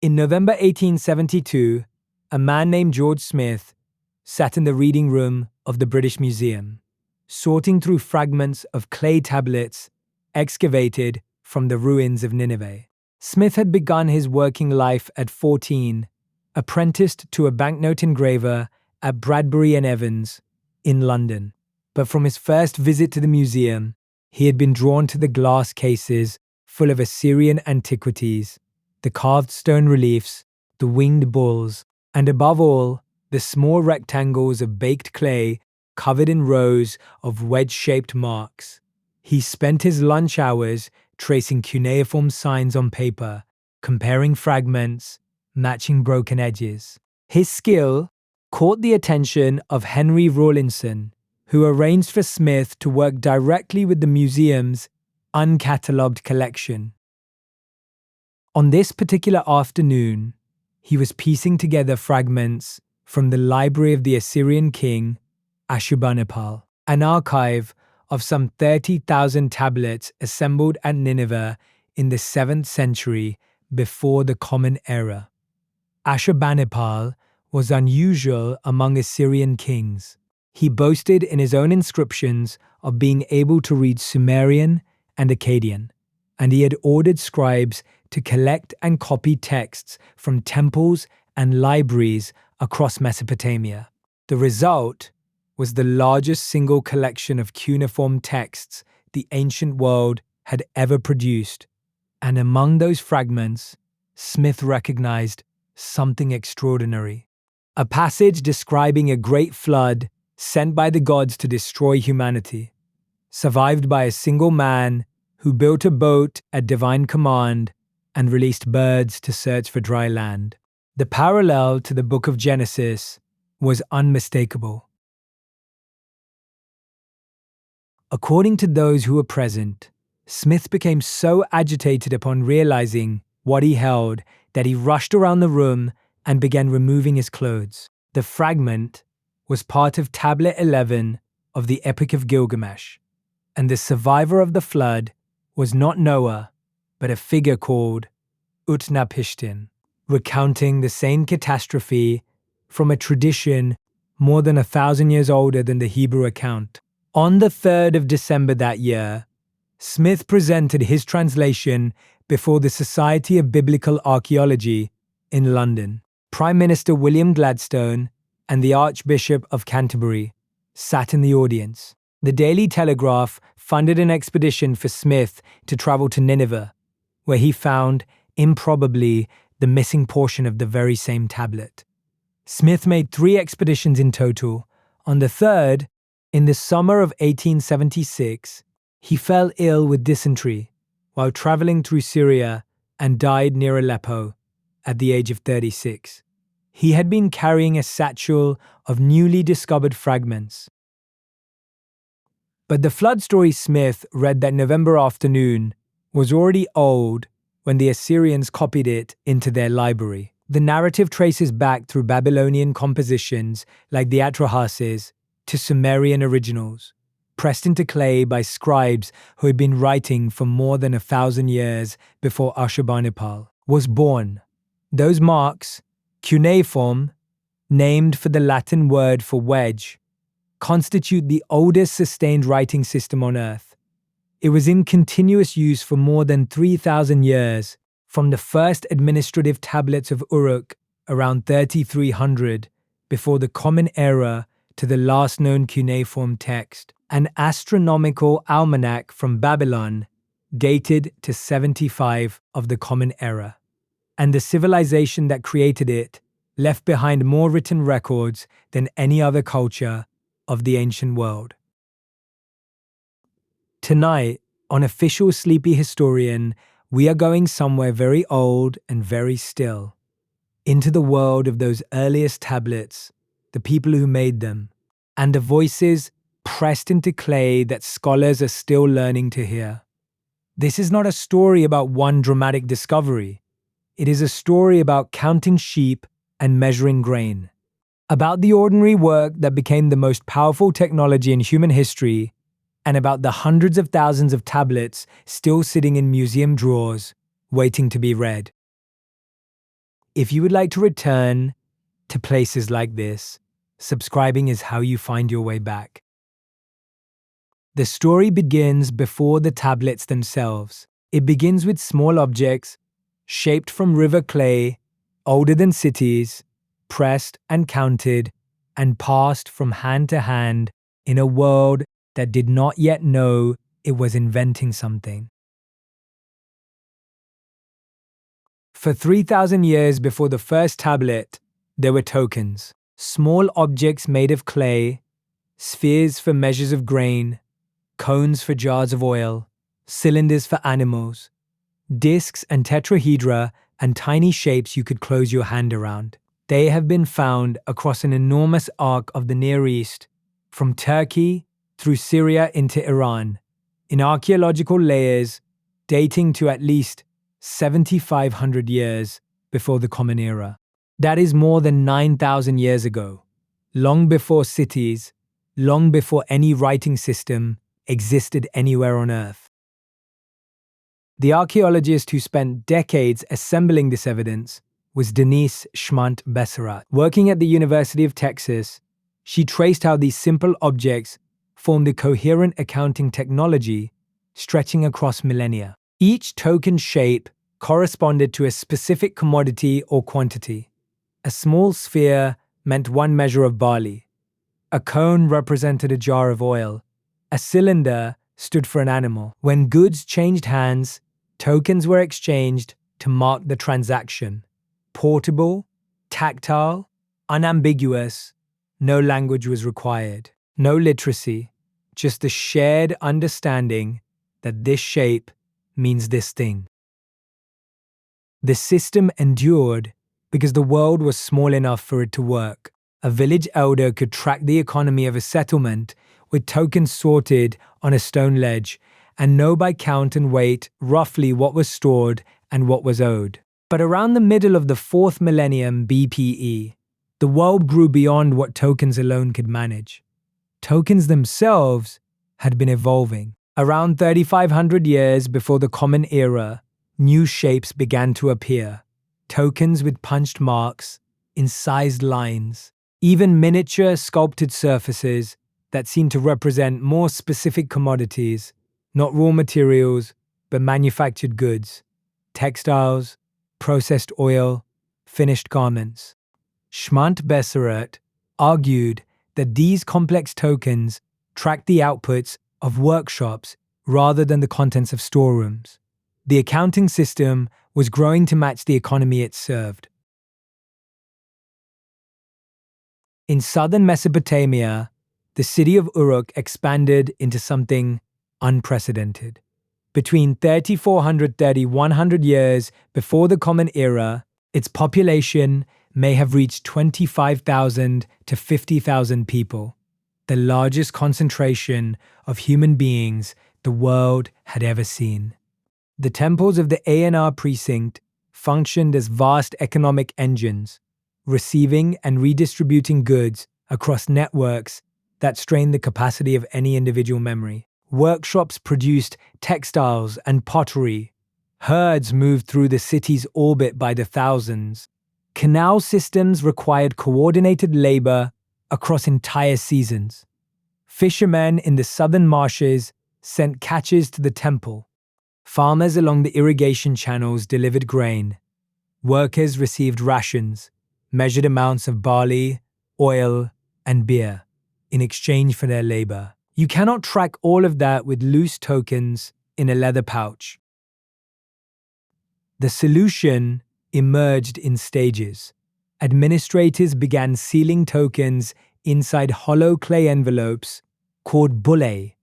In November 1872, a man named George Smith sat in the reading room of the British Museum, sorting through fragments of clay tablets excavated from the ruins of Nineveh. Smith had begun his working life at 14, apprenticed to a banknote engraver at Bradbury and Evans in London. But from his first visit to the museum, he had been drawn to the glass cases full of Assyrian antiquities, the carved stone reliefs, the winged bulls, and above all, the small rectangles of baked clay covered in rows of wedge-shaped marks. He spent his lunch hours tracing cuneiform signs on paper, comparing fragments, matching broken edges. His skill caught the attention of Henry Rawlinson, who arranged for Smith to work directly with the museum's uncatalogued collection. On this particular afternoon, he was piecing together fragments from the library of the Assyrian king Ashurbanipal, an archive of some 30,000 tablets assembled at Nineveh in the 7th century before the Common Era. Ashurbanipal was unusual among Assyrian kings. He boasted in his own inscriptions of being able to read Sumerian and Akkadian, and he had ordered scribes to collect and copy texts from temples and libraries across Mesopotamia. The result was the largest single collection of cuneiform texts the ancient world had ever produced, and among those fragments, Smith recognized something extraordinary. A passage describing a great flood sent by the gods to destroy humanity, survived by a single man who built a boat at divine command and released birds to search for dry land. The parallel to the book of Genesis was unmistakable. According to those who were present, Smith became so agitated upon realizing what he held that he rushed around the room and began removing his clothes. The fragment was part of Tablet 11 of the Epic of Gilgamesh, and the survivor of the flood was not Noah, but a figure called Utnapishtim, recounting the same catastrophe from a tradition more than 1,000 years older than the Hebrew account. On the 3rd of December that year, Smith presented his translation before the Society of Biblical Archaeology in London. Prime Minister William Gladstone and the Archbishop of Canterbury sat in the audience. The Daily Telegraph funded an expedition for Smith to travel to Nineveh, where he found, improbably, the missing portion of the very same tablet. Smith made 3 expeditions in total. On the 3rd, in the summer of 1876, he fell ill with dysentery while traveling through Syria and died near Aleppo at the age of 36. He had been carrying a satchel of newly discovered fragments. But the flood story Smith read that November afternoon was already old when the Assyrians copied it into their library. The narrative traces back through Babylonian compositions like the Atrahasis to Sumerian originals, pressed into clay by scribes who had been writing for more than 1,000 years before Ashurbanipal was born. Those marks, cuneiform, named for the Latin word for wedge, constitute the oldest sustained writing system on Earth. It was in continuous use for more than 3,000 years, from the first administrative tablets of Uruk around 3300 before the Common Era to the last known cuneiform text, an astronomical almanac from Babylon dated to 75 of the Common Era. And the civilization that created it left behind more written records than any other culture of the ancient world. Tonight, on Official Sleepy Historian, we are going somewhere very old and very still, into the world of those earliest tablets, the people who made them, and the voices pressed into clay that scholars are still learning to hear. This is not a story about one dramatic discovery. It is a story about counting sheep and measuring grain, about the ordinary work that became the most powerful technology in human history, and about the hundreds of thousands of tablets still sitting in museum drawers, waiting to be read. If you would like to return to places like this, subscribing is how you find your way back. The story begins before the tablets themselves. It begins with small objects, shaped from river clay, older than cities, pressed and counted, and passed from hand to hand in a world that did not yet know it was inventing something. For 3,000 years before the first tablet, there were tokens, small objects made of clay, spheres for measures of grain, cones for jars of oil, cylinders for animals, discs and tetrahedra, and tiny shapes you could close your hand around. They have been found across an enormous arc of the Near East, from Turkey through Syria into Iran, in archaeological layers dating to at least 7,500 years before the Common Era. That is more than 9,000 years ago, long before cities, long before any writing system existed anywhere on Earth. The archaeologist who spent decades assembling this evidence was Denise Schmant-Besserat. Working at the University of Texas, she traced how these simple objects formed a coherent accounting technology stretching across millennia. Each token shape corresponded to a specific commodity or quantity. A small sphere meant one measure of barley. A cone represented a jar of oil. A cylinder stood for an animal. When goods changed hands, tokens were exchanged to mark the transaction. Portable, tactile, unambiguous, no language was required. No literacy, just the shared understanding that this shape means this thing. The system endured because the world was small enough for it to work. A village elder could track the economy of a settlement with tokens sorted on a stone ledge and know by count and weight roughly what was stored and what was owed. But around the middle of the 4th millennium BPE, the world grew beyond what tokens alone could manage. Tokens themselves had been evolving. Around 3,500 years before the Common Era, new shapes began to appear. Tokens with punched marks, incised lines, even miniature sculpted surfaces that seemed to represent more specific commodities, not raw materials, but manufactured goods, textiles, processed oil, finished garments. Schmant-Besserat argued that these complex tokens tracked the outputs of workshops rather than the contents of storerooms. The accounting system was growing to match the economy it served. In southern Mesopotamia, the city of Uruk expanded into something unprecedented. Between 3,400 years before the Common Era, its population may have reached 25,000 to 50,000 people, the largest concentration of human beings the world had ever seen. The temples of the ANR precinct functioned as vast economic engines, receiving and redistributing goods across networks that strained the capacity of any individual memory. Workshops produced textiles and pottery. Herds moved through the city's orbit by the thousands. Canal systems required coordinated labor across entire seasons. Fishermen in the southern marshes sent catches to the temple. Farmers along the irrigation channels delivered grain. Workers received rations, measured amounts of barley, oil, and beer in exchange for their labor. You cannot track all of that with loose tokens in a leather pouch. The solution emerged in stages. Administrators began sealing tokens inside hollow clay envelopes called bullae,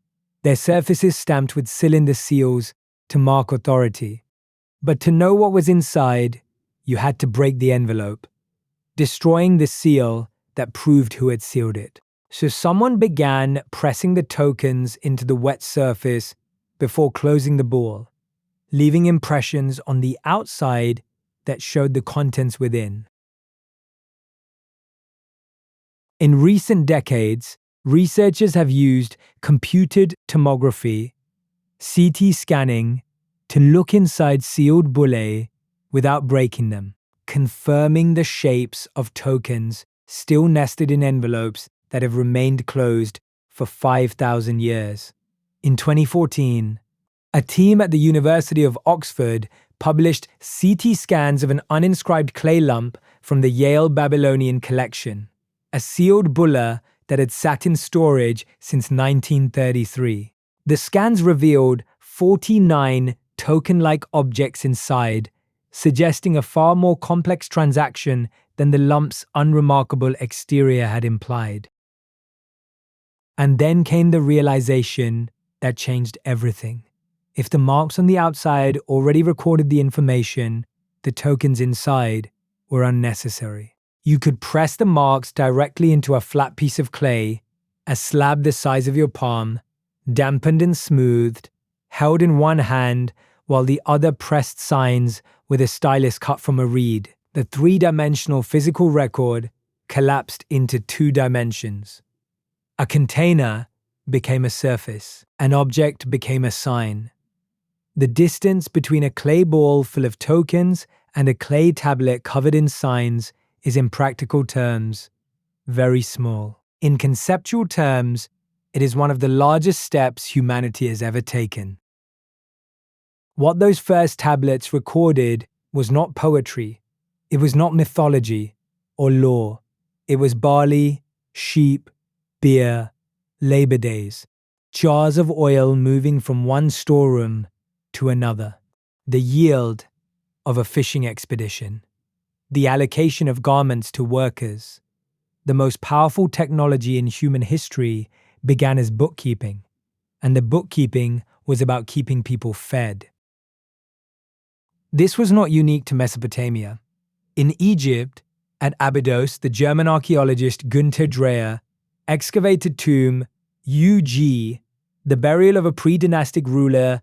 their surfaces stamped with cylinder seals to mark authority. But to know what was inside, you had to break the envelope, destroying the seal that proved who had sealed it. So someone began pressing the tokens into the wet surface before closing the ball, leaving impressions on the outside that showed the contents within. In recent decades, researchers have used computed tomography, CT scanning, to look inside sealed bullae without breaking them. confirming the shapes of tokens still nested in envelopes that have remained closed for 5,000 years. In 2014, a team at the University of Oxford published CT scans of an uninscribed clay lump from the Yale Babylonian collection, a sealed bulla that had sat in storage since 1933. The scans revealed 49 token-like objects inside, suggesting a far more complex transaction than the lump's unremarkable exterior had implied. And then came the realization that changed everything. If the marks on the outside already recorded the information, the tokens inside were unnecessary. You could press the marks directly into a flat piece of clay, a slab the size of your palm, dampened and smoothed, held in one hand while the other pressed signs with a stylus cut from a reed. The three-dimensional physical record collapsed into 2 dimensions. A container became a surface. An object became a sign. The distance between a clay ball full of tokens and a clay tablet covered in signs is, in practical terms, very small. In conceptual terms, it is one of the largest steps humanity has ever taken. What those first tablets recorded was not poetry, it was not mythology or lore. It was barley, sheep, beer, Labor Days, jars of oil moving from one storeroom to another, the yield of a fishing expedition, the allocation of garments to workers. The most powerful technology in human history began as bookkeeping, and the bookkeeping was about keeping people fed. This was not unique to Mesopotamia. In Egypt, at Abydos, the German archaeologist Günther Dreher excavated tomb UG, the burial of a pre-dynastic ruler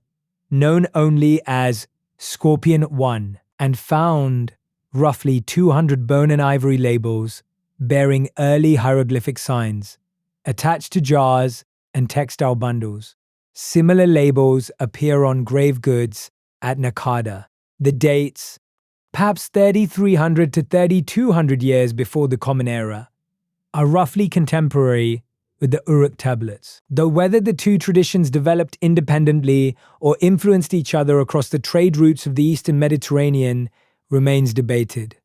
known only as Scorpion I, and found roughly 200 bone and ivory labels bearing early hieroglyphic signs attached to jars and textile bundles. Similar labels appear on grave goods at Nakada. The dates, perhaps 3,300 to 3,200 years before the Common Era, are roughly contemporary with the Uruk tablets, though whether the two traditions developed independently or influenced each other across the trade routes of the Eastern Mediterranean remains debated.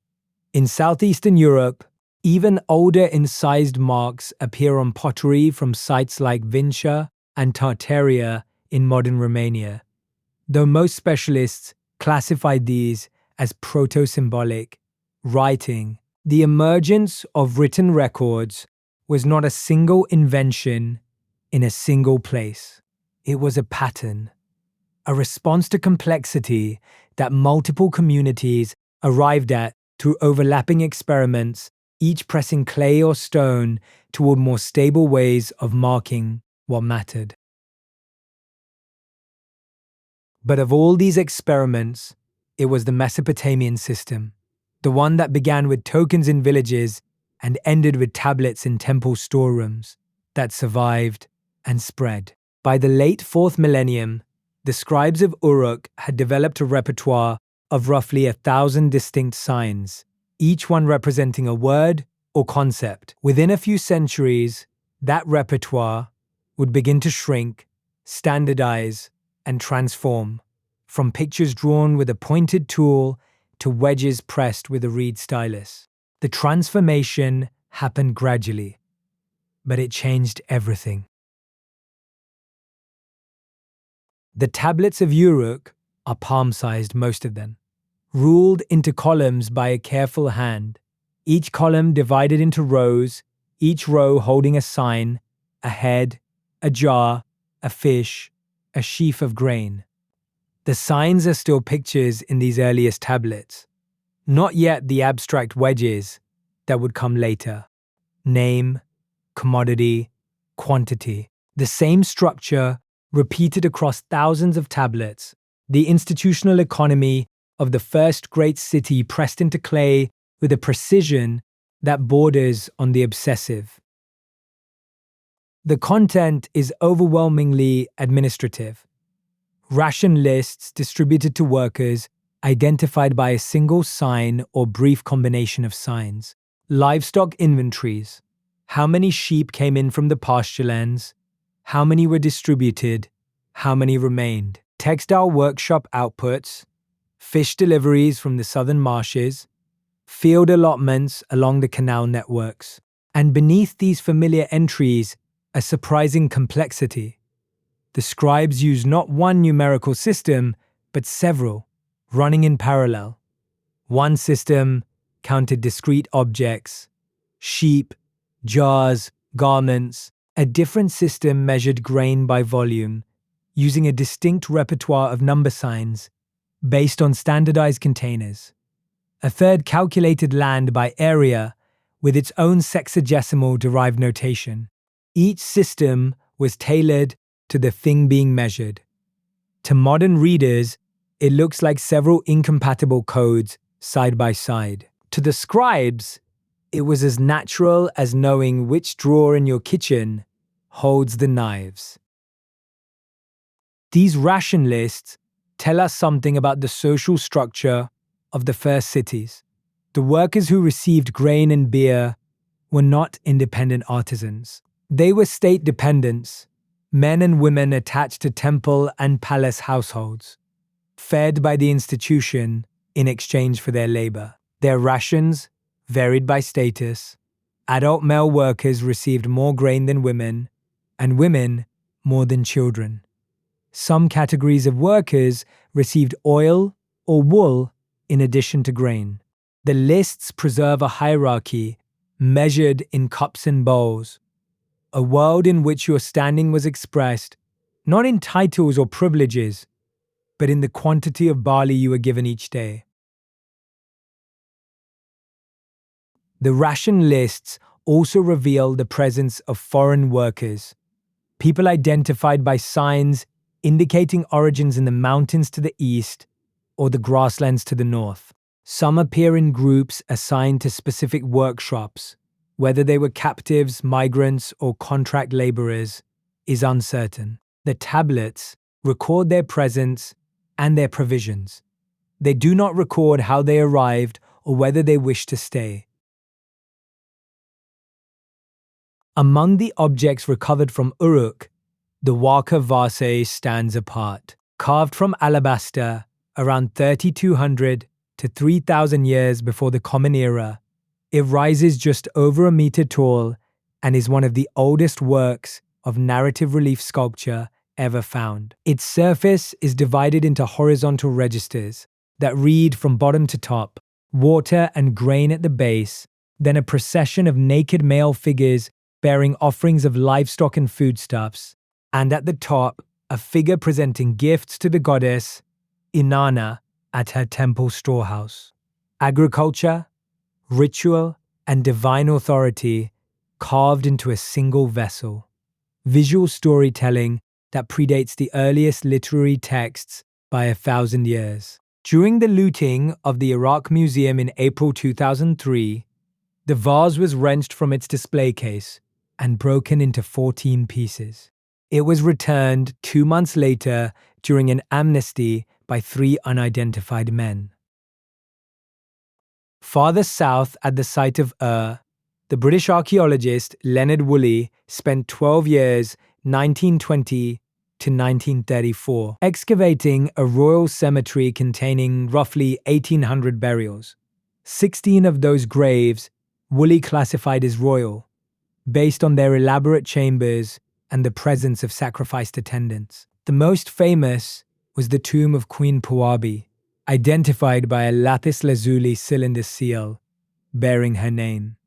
In southeastern Europe, even older incised marks appear on pottery from sites like Vinça and Tartaria in modern Romania, though most specialists classified these as proto-symbolic writing. The emergence of written records was not a single invention in a single place. It was a pattern, a response to complexity that multiple communities arrived at through overlapping experiments, each pressing clay or stone toward more stable ways of marking what mattered. But of all these experiments, it was the Mesopotamian system, the one that began with tokens in villages and ended with tablets in temple storerooms, that survived and spread. By the late 4th millennium, the scribes of Uruk had developed a repertoire of roughly 1,000 distinct signs, each one representing a word or concept. Within a few centuries, that repertoire would begin to shrink, standardize, and transform, from pictures drawn with a pointed tool to wedges pressed with a reed stylus. The transformation happened gradually, but it changed everything. The tablets of Uruk are palm-sized, most of them, ruled into columns by a careful hand, each column divided into rows, each row holding a sign, a head, a jar, a fish, a sheaf of grain. The signs are still pictures in these earliest tablets, not yet the abstract wedges that would come later. Name, commodity, quantity. The same structure repeated across thousands of tablets. The institutional economy of the first great city pressed into clay with a precision that borders on the obsessive. The content is overwhelmingly administrative. Ration lists distributed to workers, identified by a single sign or brief combination of signs. Livestock inventories. How many sheep came in from the pasture lands? How many were distributed? How many remained? Textile workshop outputs. Fish deliveries from the southern marshes. Field allotments along the canal networks. And beneath these familiar entries, a surprising complexity. The scribes used not one numerical system, but several, running in parallel. One system counted discrete objects, sheep, jars, garments. A different system measured grain by volume, using a distinct repertoire of number signs based on standardized containers. A third calculated land by area with its own sexagesimal derived notation. Each system was tailored to the thing being measured. To modern readers, it looks like several incompatible codes side by side. To the scribes, it was as natural as knowing which drawer in your kitchen holds the knives. These ration lists tell us something about the social structure of the first cities. The workers who received grain and beer were not independent artisans. They were state dependents, men and women attached to temple and palace households, fed by the institution in exchange for their labor. Their rations varied by status. Adult male workers received more grain than women, and women more than children. Some categories of workers received oil or wool in addition to grain. The lists preserve a hierarchy measured in cups and bowls, a world in which your standing was expressed not in titles or privileges, but in the quantity of barley you were given each day. The ration lists also reveal the presence of foreign workers, people identified by signs indicating origins in the mountains to the east or the grasslands to the north. Some appear in groups assigned to specific workshops. Whether they were captives, migrants, or contract laborers is uncertain. The tablets record their presence and their provisions. They do not record how they arrived or whether they wished to stay. Among the objects recovered from Uruk, the Waka vase stands apart. Carved from alabaster around 3200 to 3000 years before the Common Era, it rises just over a meter tall and is one of the oldest works of narrative relief sculpture ever found. Its surface is divided into horizontal registers that read from bottom to top, water and grain at the base, then a procession of naked male figures bearing offerings of livestock and foodstuffs, and at the top, a figure presenting gifts to the goddess Inanna at her temple storehouse. Agriculture, ritual, and divine authority carved into a single vessel. Visual storytelling that predates the earliest literary texts by 1,000 years. During the looting of the Uruk Museum in April 2003, the vase was wrenched from its display case and broken into 14 pieces. It was returned 2 months later during an amnesty by 3 unidentified men. Farther south at the site of the British archaeologist Leonard Woolley spent 12 years, 1920 to 1934, excavating a royal cemetery containing roughly 1,800 burials. 16 of those graves Woolley classified as royal, based on their elaborate chambers and the presence of sacrificed attendants. The most famous was the tomb of Queen Puabi, identified by a lapis lazuli cylinder seal bearing her name.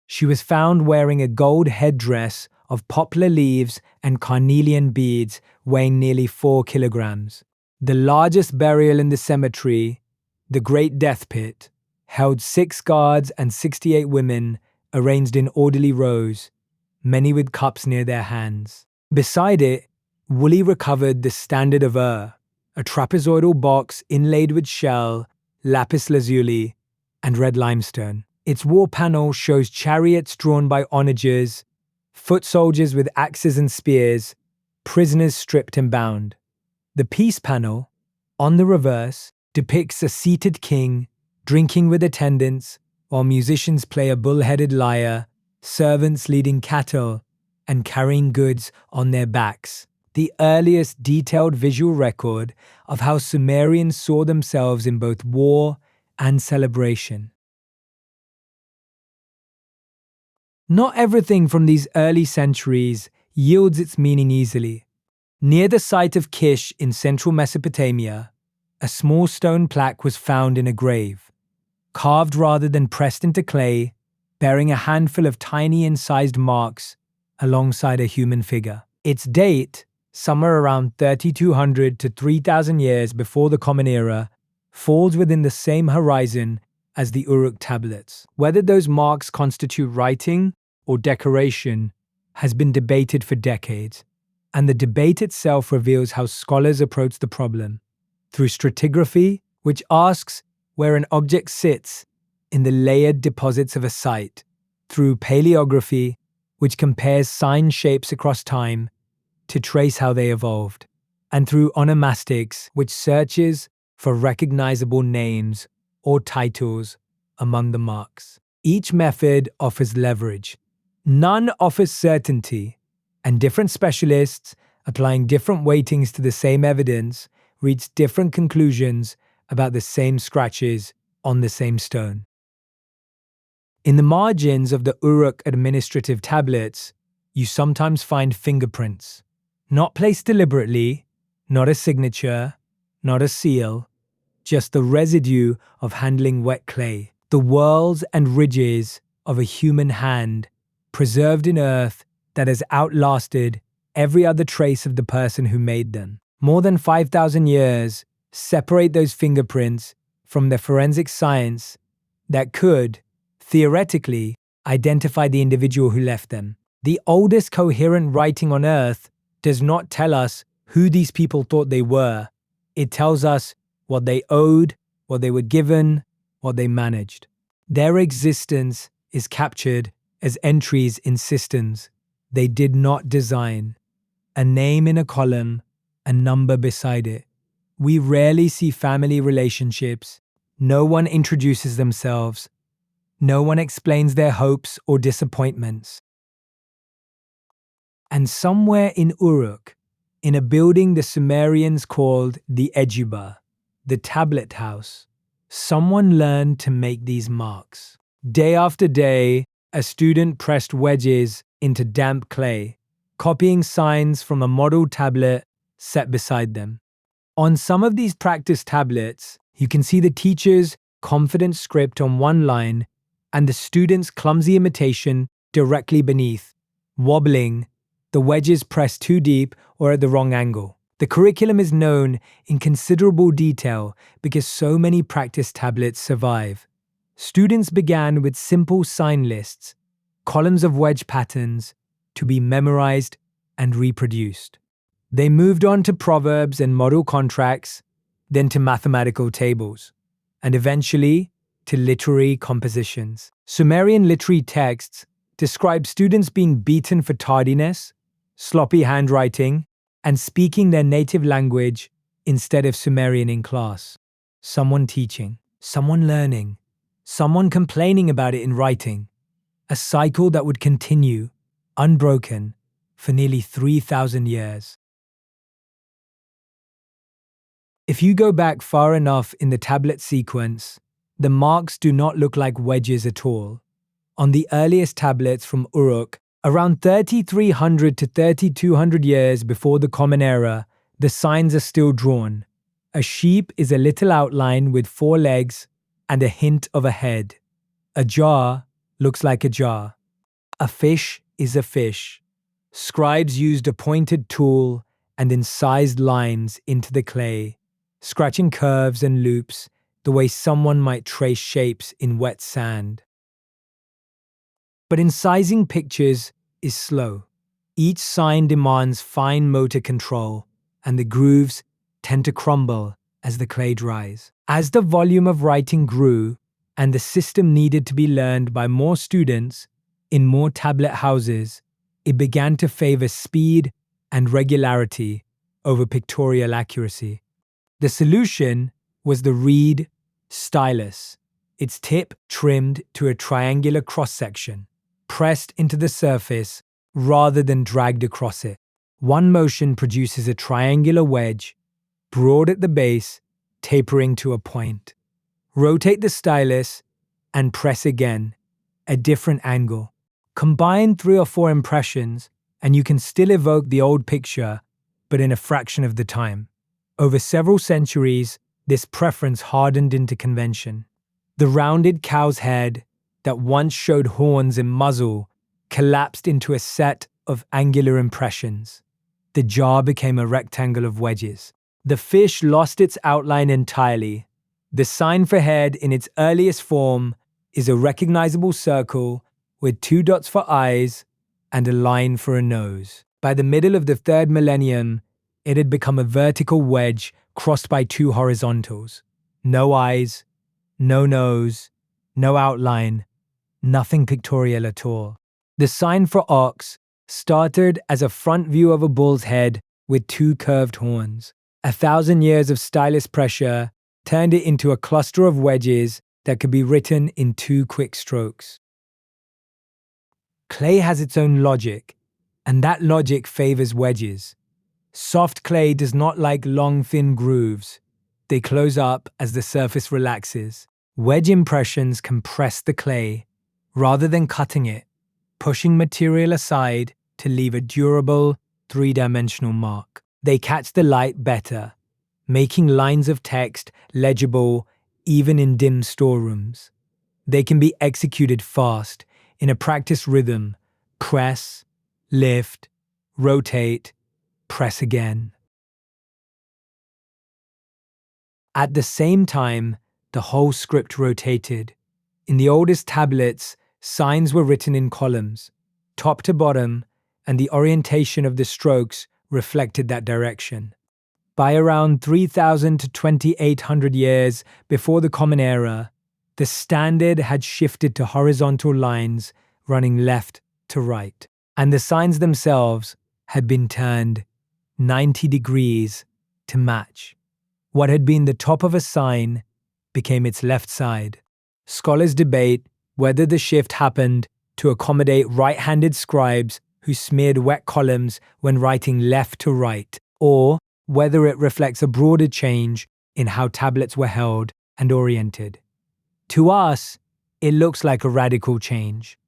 She was found wearing a gold headdress of poplar leaves and carnelian beads weighing nearly 4 kilograms. The largest burial in the cemetery, the Great Death Pit, held 6 guards and 68 women arranged in orderly rows, many with cups near their hands. Beside it, Woolley recovered the standard of a trapezoidal box inlaid with shell, lapis lazuli, and red limestone. Its wall panel shows chariots drawn by onagers, foot soldiers with axes and spears, prisoners stripped and bound. The peace panel, on the reverse, depicts a seated king drinking with attendants while musicians play a bull-headed lyre, servants leading cattle, and carrying goods on their backs. The earliest detailed visual record of how Sumerians saw themselves in both war and celebration. Not everything from these early centuries yields its meaning easily. Near the site of Kish in central Mesopotamia, a small stone plaque was found in a grave, carved rather than pressed into clay, bearing a handful of tiny incised marks alongside a human figure. Its date, somewhere around 3,200 to 3,000 years before the Common Era, falls within the same horizon as the Uruk tablets. Whether those marks constitute writing or decoration has been debated for decades, and the debate itself reveals how scholars approach the problem. Through stratigraphy, which asks where an object sits in the layered deposits of a site, through paleography, which compares sign shapes across time to trace how they evolved, and through onomastics, which searches for recognizable names or titles among the marks. Each method offers leverage. None offers certainty, and different specialists, applying different weightings to the same evidence, reach different conclusions about the same scratches on the same stone. In the margins of the Uruk administrative tablets, you sometimes find fingerprints, not placed deliberately, not a signature, not a seal, just the residue of handling wet clay, the whorls and ridges of a human hand, preserved in earth that has outlasted every other trace of the person who made them. More than 5,000 years separate those fingerprints from the forensic science that could, theoretically, identify the individual who left them. The oldest coherent writing on earth does not tell us who these people thought they were. It tells us what they owed, what they were given, what they managed. Their existence is captured as entries in systems they did not design, a name in a column, a number beside it. We rarely see family relationships. No one introduces themselves. No one explains their hopes or disappointments. And somewhere in Uruk, in a building the Sumerians called the Ejuba, the tablet house, someone learned to make these marks. Day after day, a student pressed wedges into damp clay, copying signs from a model tablet set beside them. On some of these practice tablets, you can see the teacher's confident script on one line and the student's clumsy imitation directly beneath, wobbling, the wedges pressed too deep or at the wrong angle. The curriculum is known in considerable detail because so many practice tablets survive. Students began with simple sign lists, columns of wedge patterns, to be memorized and reproduced. They moved on to proverbs and model contracts, then to mathematical tables, and eventually to literary compositions. Sumerian literary texts describe students being beaten for tardiness, sloppy handwriting, and speaking their native language instead of Sumerian in class. Someone teaching, someone learning, someone complaining about it in writing. A cycle that would continue, unbroken, for nearly 3,000 years. If you go back far enough in the tablet sequence, the marks do not look like wedges at all. On the earliest tablets from Uruk, around 3,300 to 3,200 years before the Common Era, the signs are still drawn. A sheep is a little outline with 4 legs and a hint of a head. A jar looks like a jar. A fish is a fish. Scribes used a pointed tool and incised lines into the clay, scratching curves and loops the way someone might trace shapes in wet sand. But incising pictures is slow. Each sign demands fine motor control, and the grooves tend to crumble as the clay dries. As the volume of writing grew and the system needed to be learned by more students in more tablet houses, it began to favor speed and regularity over pictorial accuracy. The solution was the reed stylus, its tip trimmed to a triangular cross-section, pressed into the surface rather than dragged across it. One motion produces a triangular wedge, broad at the base, tapering to a point. Rotate the stylus and press again, a different angle. Combine 3 or 4 impressions, and you can still evoke the old picture, but in a fraction of the time. Over several centuries, this preference hardened into convention. The rounded cow's head that once showed horns and muzzle collapsed into a set of angular impressions. The jar became a rectangle of wedges. The fish lost its outline entirely. The sign for head in its earliest form is a recognizable circle with 2 dots for eyes and a line for a nose. By the middle of the 3rd millennium, it had become a vertical wedge crossed by 2 horizontals. No eyes, no nose, no outline, nothing pictorial at all. The sign for ox started as a front view of a bull's head with 2 curved horns. 1,000 years of stylus pressure turned it into a cluster of wedges that could be written in 2 quick strokes. Clay has its own logic, and that logic favors wedges. Soft clay does not like long, thin grooves. They close up as the surface relaxes. Wedge impressions compress the clay rather than cutting it, pushing material aside to leave a durable, 3-dimensional mark. They catch the light better, making lines of text legible even in dim storerooms. They can be executed fast, in a practiced rhythm: press, lift, rotate, press again. At the same time, the whole script rotated. In the oldest tablets, signs were written in columns, top to bottom, and the orientation of the strokes reflected that direction. By around 3,000 to 2,800 years before the Common Era, the standard had shifted to horizontal lines running left to right, and the signs themselves had been turned 90 degrees to match. What had been the top of a sign became its left side. Scholars debate whether the shift happened to accommodate right-handed scribes who smeared wet columns when writing left to right, or whether it reflects a broader change in how tablets were held and oriented. To us, it looks like a radical change.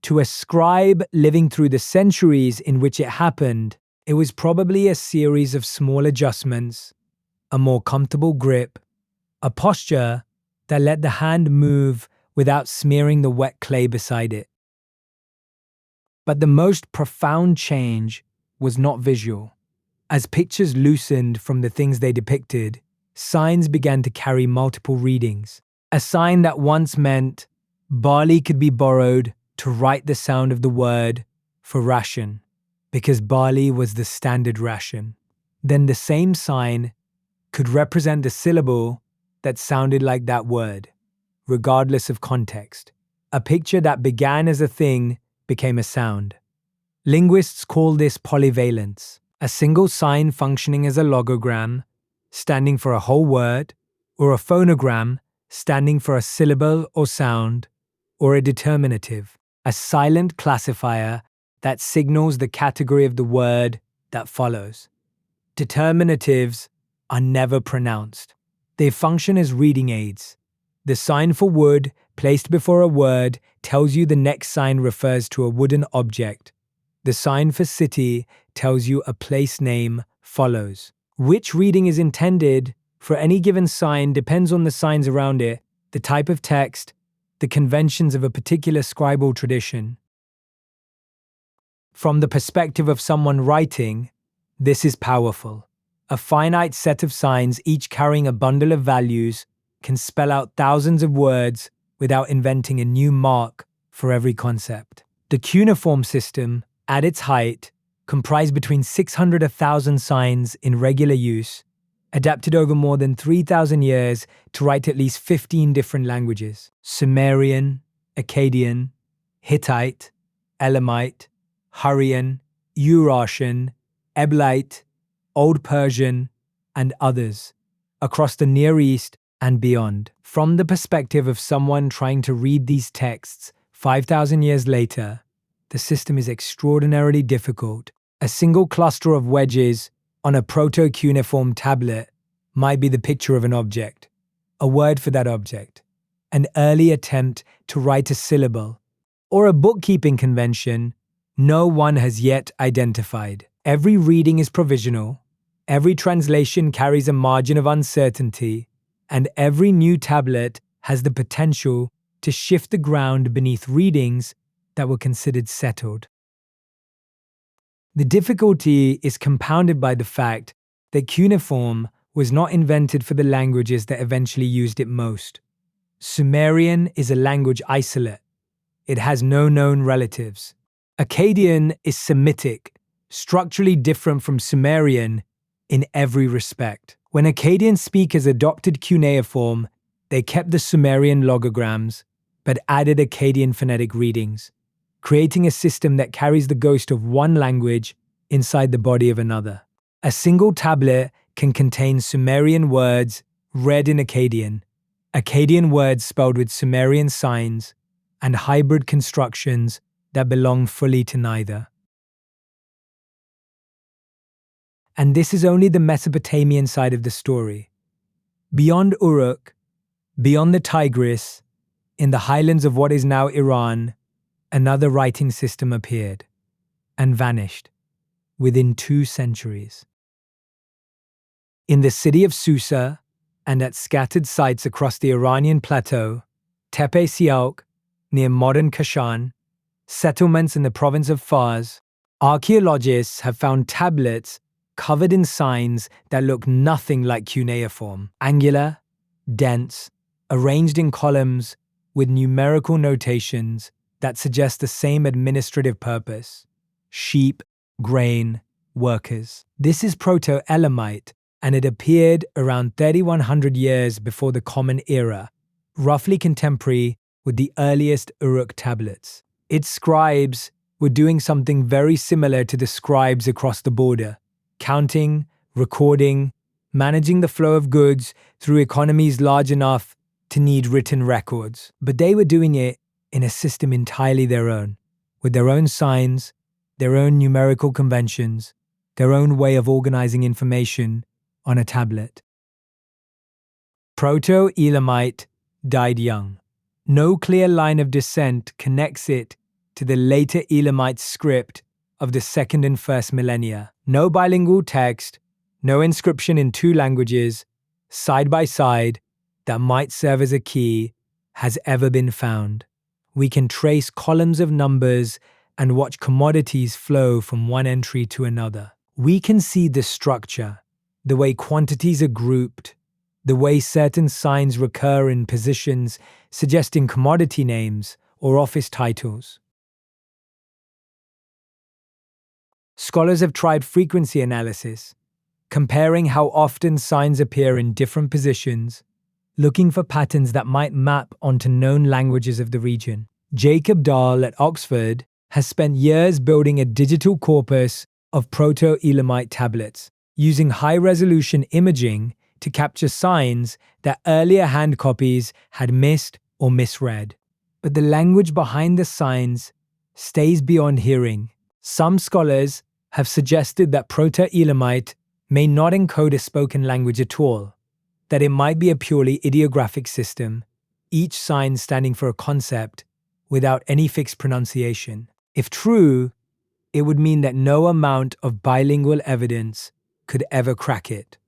To a scribe living through the centuries in which it happened, it was probably a series of small adjustments, a more comfortable grip, a posture that let the hand move without smearing the wet clay beside it. But the most profound change was not visual. As pictures loosened from the things they depicted, signs began to carry multiple readings. A sign that once meant barley could be borrowed to write the sound of the word for ration, because barley was the standard ration. Then the same sign could represent the syllable that sounded like that word, regardless of context. A picture that began as a thing became a sound. Linguists call this polyvalence, a single sign functioning as a logogram, standing for a whole word, or a phonogram, standing for a syllable or sound, or a determinative, a silent classifier that signals the category of the word that follows. Determinatives are never pronounced. They function as reading aids. The sign for wood placed before a word tells you the next sign refers to a wooden object. The sign for city tells you a place name follows. Which reading is intended for any given sign depends on the signs around it, the type of text, the conventions of a particular scribal tradition. From the perspective of someone writing, this is powerful. A finite set of signs, each carrying a bundle of values, can spell out thousands of words without inventing a new mark for every concept. The cuneiform system, at its height, comprised between 600 and 1,000 signs in regular use, adapted over more than 3,000 years to write at least 15 different languages: Sumerian, Akkadian, Hittite, Elamite, Hurrian, Urartian, Eblaite, Old Persian, and others. across the Near East and beyond. From the perspective of someone trying to read these texts 5,000 years later, the system is extraordinarily difficult. A single cluster of wedges on a proto-cuneiform tablet might be the picture of an object, a word for that object, an early attempt to write a syllable, or a bookkeeping convention no one has yet identified. Every reading is provisional, every translation carries a margin of uncertainty, and every new tablet has the potential to shift the ground beneath readings that were considered settled. The difficulty is compounded by the fact that cuneiform was not invented for the languages that eventually used it most. Sumerian is a language isolate. It has no known relatives. Akkadian is Semitic, structurally different from Sumerian in every respect. When Akkadian speakers adopted cuneiform, they kept the Sumerian logograms, but added Akkadian phonetic readings, creating a system that carries the ghost of one language inside the body of another. A single tablet can contain Sumerian words read in Akkadian, Akkadian words spelled with Sumerian signs, and hybrid constructions that belong fully to neither. And this is only the Mesopotamian side of the story. Beyond Uruk, beyond the Tigris, in the highlands of what is now Iran, another writing system appeared and vanished within 2 centuries. In the city of Susa and at scattered sites across the Iranian plateau, Tepe Sialk, near modern Kashan, settlements in the province of Fars, archaeologists have found tablets covered in signs that look nothing like cuneiform. Angular, dense, arranged in columns with numerical notations that suggest the same administrative purpose: sheep, grain, workers. This is Proto-Elamite, and it appeared around 3,100 years before the Common Era, roughly contemporary with the earliest Uruk tablets. Its scribes were doing something very similar to the scribes across the border: counting, recording, managing the flow of goods through economies large enough to need written records. But they were doing it in a system entirely their own, with their own signs, their own numerical conventions, their own way of organizing information on a tablet. Proto-Elamite died young. No clear line of descent connects it to the later Elamite script of the 2nd and 1st millennia. No bilingual text, no inscription in 2 languages, side by side, that might serve as a key, has ever been found. We can trace columns of numbers and watch commodities flow from one entry to another. We can see the structure, the way quantities are grouped, the way certain signs recur in positions suggesting commodity names or office titles. Scholars have tried frequency analysis, comparing how often signs appear in different positions, looking for patterns that might map onto known languages of the region. Jacob Dahl at Oxford has spent years building a digital corpus of Proto-Elamite tablets, using high-resolution imaging to capture signs that earlier hand copies had missed or misread. But the language behind the signs stays beyond hearing. Some scholars have suggested that Proto-Elamite may not encode a spoken language at all, that it might be a purely ideographic system, each sign standing for a concept without any fixed pronunciation. If true, it would mean that no amount of bilingual evidence could ever crack it,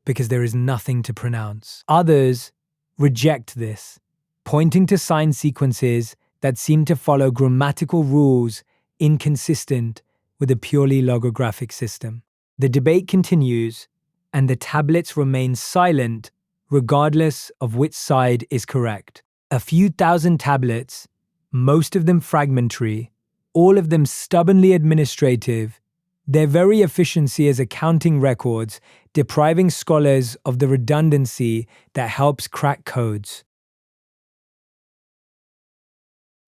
because there is nothing to pronounce. Others reject this, pointing to sign sequences that seem to follow grammatical rules inconsistent with a purely logographic system. The debate continues, and the tablets remain silent regardless of which side is correct. A few thousand tablets, most of them fragmentary, all of them stubbornly administrative, their very efficiency as accounting records depriving scholars of the redundancy that helps crack codes.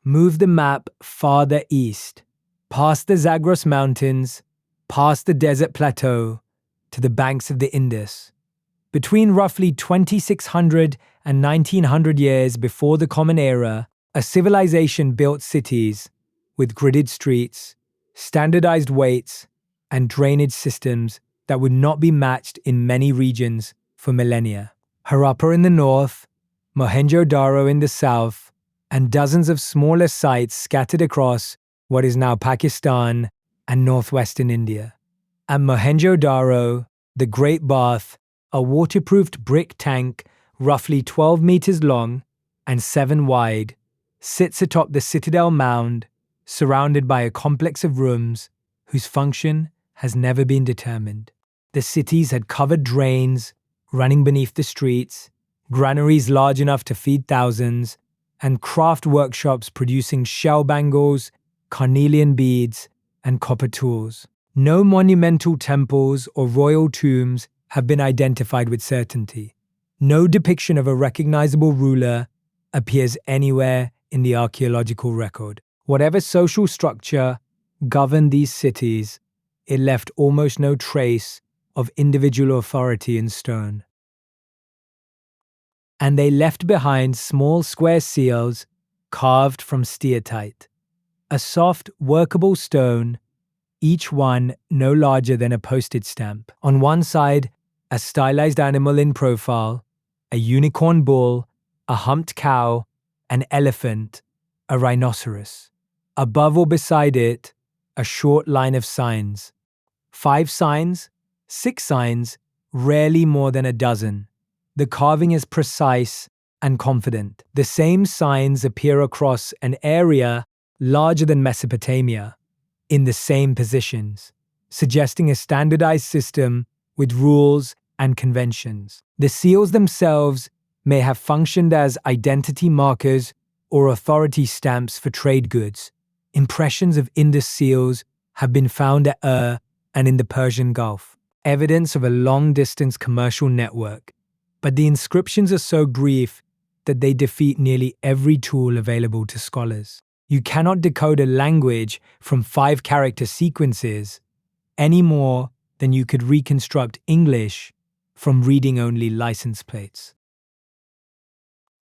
Move the map farther east, past the Zagros Mountains, past the desert plateau, to the banks of the Indus. Between roughly 2600 and 1900 years before the Common Era, a civilization built cities with gridded streets, standardized weights, and drainage systems that would not be matched in many regions for millennia. Harappa in the north, Mohenjo-Daro in the south, and dozens of smaller sites scattered across what is now Pakistan and northwestern India. At Mohenjo-Daro, the Great Bath, a waterproofed brick tank roughly 12 meters long and 7 wide, sits atop the citadel mound, surrounded by a complex of rooms whose function has never been determined. The cities had covered drains running beneath the streets, granaries large enough to feed thousands, and craft workshops producing shell bangles, carnelian beads, and copper tools. No monumental temples or royal tombs have been identified with certainty. No depiction of a recognizable ruler appears anywhere in the archaeological record. Whatever social structure governed these cities, it left almost no trace of individual authority in stone. And they left behind small square seals carved from steatite, a soft, workable stone, each one no larger than a postage stamp. On one side, a stylized animal in profile, a unicorn bull, a humped cow, an elephant, a rhinoceros. Above or beside it, a short line of signs. 5 signs, 6 signs, rarely more than a dozen. The carving is precise and confident. The same signs appear across an area larger than Mesopotamia, in the same positions, suggesting a standardized system with rules and conventions. The seals themselves may have functioned as identity markers or authority stamps for trade goods. Impressions of Indus seals have been found at Ur and in the Persian Gulf, evidence of a long-distance commercial network. But the inscriptions are so brief that they defeat nearly every tool available to scholars. You cannot decode a language from 5-character sequences any more than you could reconstruct English from reading only license plates.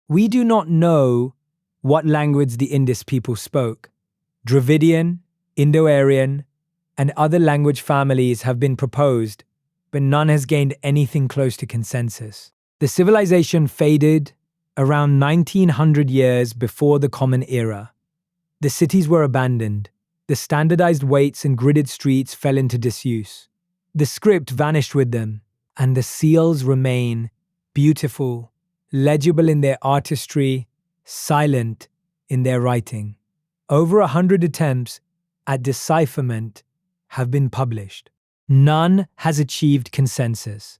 We do not know what language the Indus people spoke. Dravidian, Indo-Aryan, and other language families have been proposed, but none has gained anything close to consensus. The civilization faded around 1900 years before the Common Era. The cities were abandoned. The standardized weights and gridded streets fell into disuse. The script vanished with them, and the seals remain beautiful, legible in their artistry, silent in their writing. Over 100 attempts at decipherment have been published. None has achieved consensus.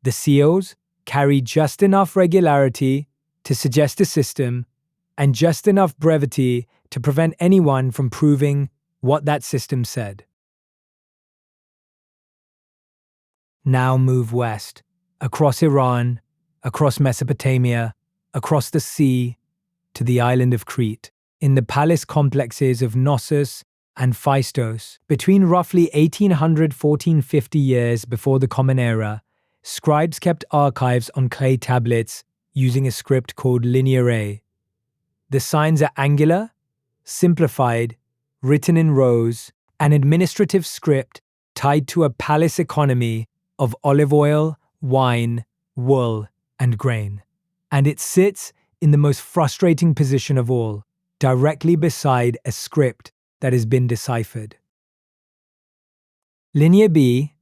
The seals carry just enough regularity to suggest a system and just enough brevity to prevent anyone from proving what that system said. Now move west, across Iran, across Mesopotamia, across the sea, to the island of Crete. In the palace complexes of Knossos and Phaistos, between roughly 1800–1450 years before the Common Era, scribes kept archives on clay tablets using a script called literate. The signs are angular, simplified, written in rows, an administrative script tied to a palace economy of olive oil, wine, wool, and grain. And it sits in the most frustrating position of all, directly beside a script that has been deciphered. Linear B,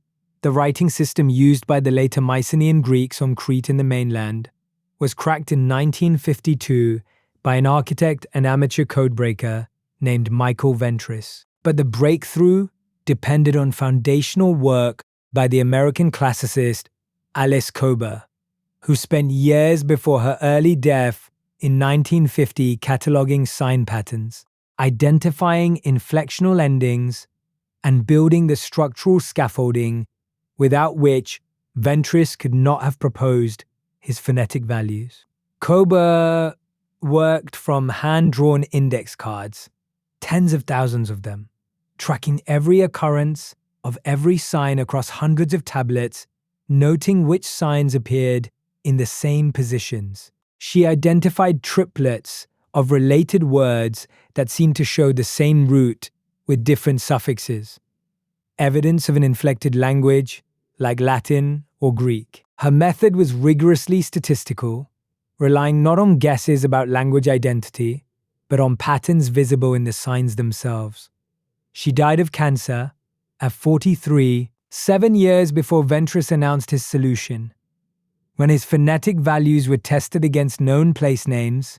the writing system used by the later Mycenaean Greeks on Crete in the mainland, was cracked in 1952 by an architect and amateur codebreaker named Michael Ventris. But the breakthrough depended on foundational work by the American classicist Alice Kober, who spent years before her early death in 1950 cataloging sign patterns, identifying inflectional endings, and building the structural scaffolding without which Ventris could not have proposed his phonetic values. Kober worked from hand-drawn index cards, tens of thousands of them, tracking every occurrence of every sign across hundreds of tablets noting which signs appeared in the same positions. She identified triplets of related words that seemed to show the same root with different suffixes, evidence of an inflected language like Latin or Greek. Her method was rigorously statistical, relying not on guesses about language identity, but on patterns visible in the signs themselves. She died of cancer at 43, 7 years before Ventris announced his solution. When his phonetic values were tested against known place names,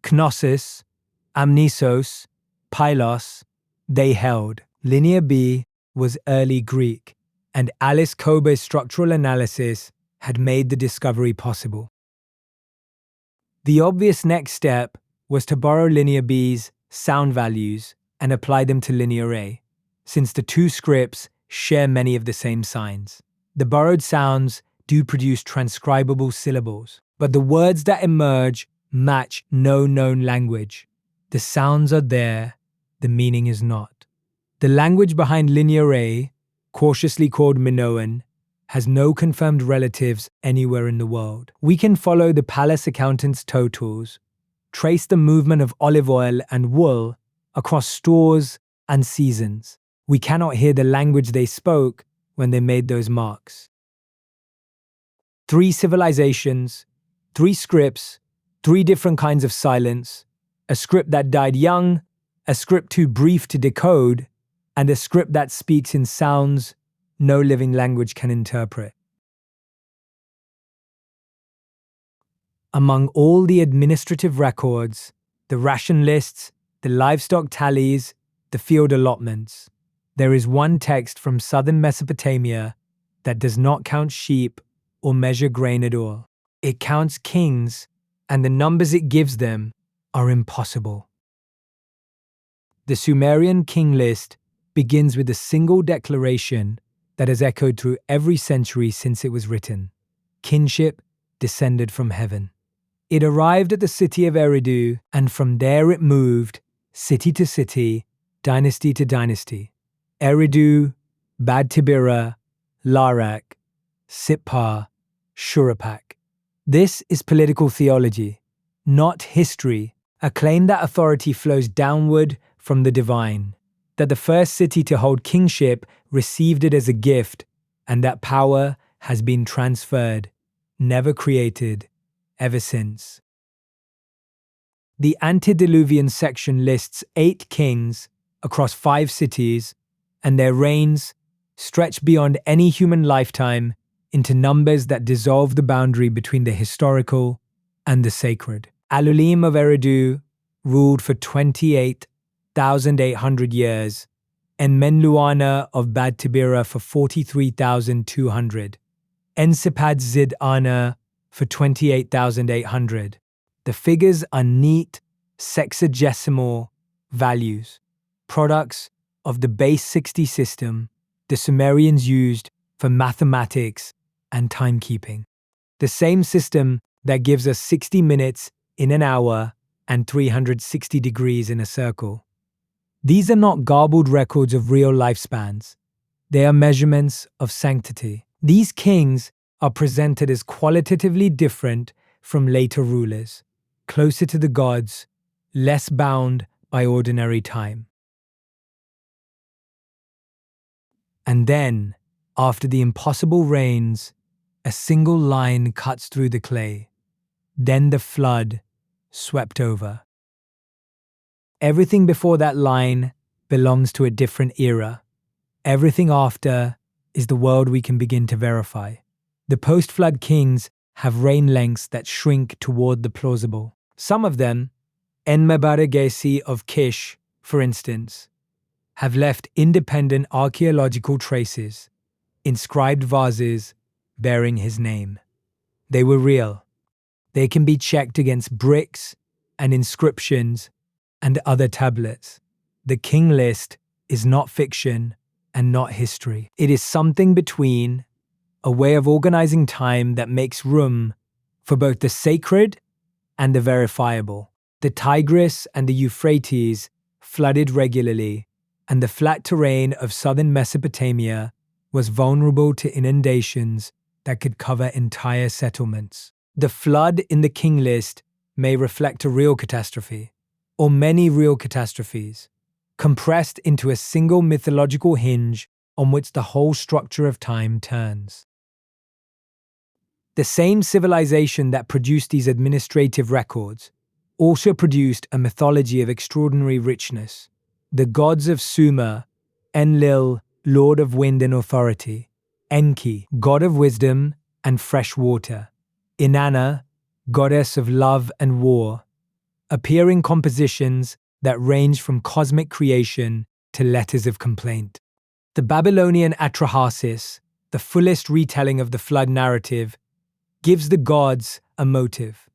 Knossos, Amnisos, Pylos, they held. Linear B was early Greek, and Alice Kober's structural analysis had made the discovery possible. The obvious next step was to borrow Linear B's sound values and apply them to Linear A, since the two scripts share many of the same signs. The borrowed sounds do produce transcribable syllables, but the words that emerge match no known language. The sounds are there, the meaning is not. The language behind Linear A, cautiously called Minoan, has no confirmed relatives anywhere in the world. We can follow the palace accountant's totals, trace the movement of olive oil and wool across stores and seasons. We cannot hear the language they spoke when they made those marks. 3 civilizations, 3 scripts, 3 different kinds of silence, a script that died young, a script too brief to decode, and a script that speaks in sounds no living language can interpret. Among all the administrative records, the ration lists, the livestock tallies, the field allotments, there is one text from southern Mesopotamia that does not count sheep or measure grain at all. It counts kings, and the numbers it gives them are impossible. The Sumerian king list begins with a single declaration that has echoed through every century since it was written. Kinship descended from heaven. It arrived at the city of Eridu, and from there it moved, city to city, dynasty to dynasty. Eridu, Bad Tibira, Larak, Sippar, Shuruppak. This is political theology, not history, a claim that authority flows downward from the divine, that the first city to hold kingship received it as a gift, and that power has been transferred, never created, ever since. The antediluvian section lists 8 kings across 5 cities, and their reigns stretch beyond any human lifetime into numbers that dissolve the boundary between the historical and the sacred. Alulim of Eridu ruled for 28,800 years, and Menluana of Bad Tibira for 43,200, Ensipad Zid Ana for 28,800. The figures are neat, sexagesimal values, products of the base 60 system the Sumerians used for mathematics and timekeeping. The same system that gives us 60 minutes in an hour and 360 degrees in a circle. These are not garbled records of real lifespans. They are measurements of sanctity. These kings are presented as qualitatively different from later rulers, closer to the gods, less bound by ordinary time. And then, after the impossible rains, a single line cuts through the clay. Then the flood swept over. Everything before that line belongs to a different era. Everything after is the world we can begin to verify. The post-flood kings have reign lengths that shrink toward the plausible. Some of them, Enmebaragesi of Kish, for instance, have left independent archaeological traces, inscribed vases bearing his name. They were real. They can be checked against bricks and inscriptions and other tablets. The king list is not fiction and not history. It is something between, a way of organizing time that makes room for both the sacred and the verifiable. The Tigris and the Euphrates flooded regularly, and the flat terrain of southern Mesopotamia was vulnerable to inundations that could cover entire settlements. The flood in the king list may reflect a real catastrophe, or many real catastrophes, compressed into a single mythological hinge on which the whole structure of time turns. The same civilization that produced these administrative records also produced a mythology of extraordinary richness. The gods of Sumer, Enlil, lord of wind and authority; Enki, god of wisdom and fresh water; Inanna, goddess of love and war, appear in compositions that range from cosmic creation to letters of complaint. The Babylonian Atrahasis, the fullest retelling of the flood narrative, gives the gods a motive.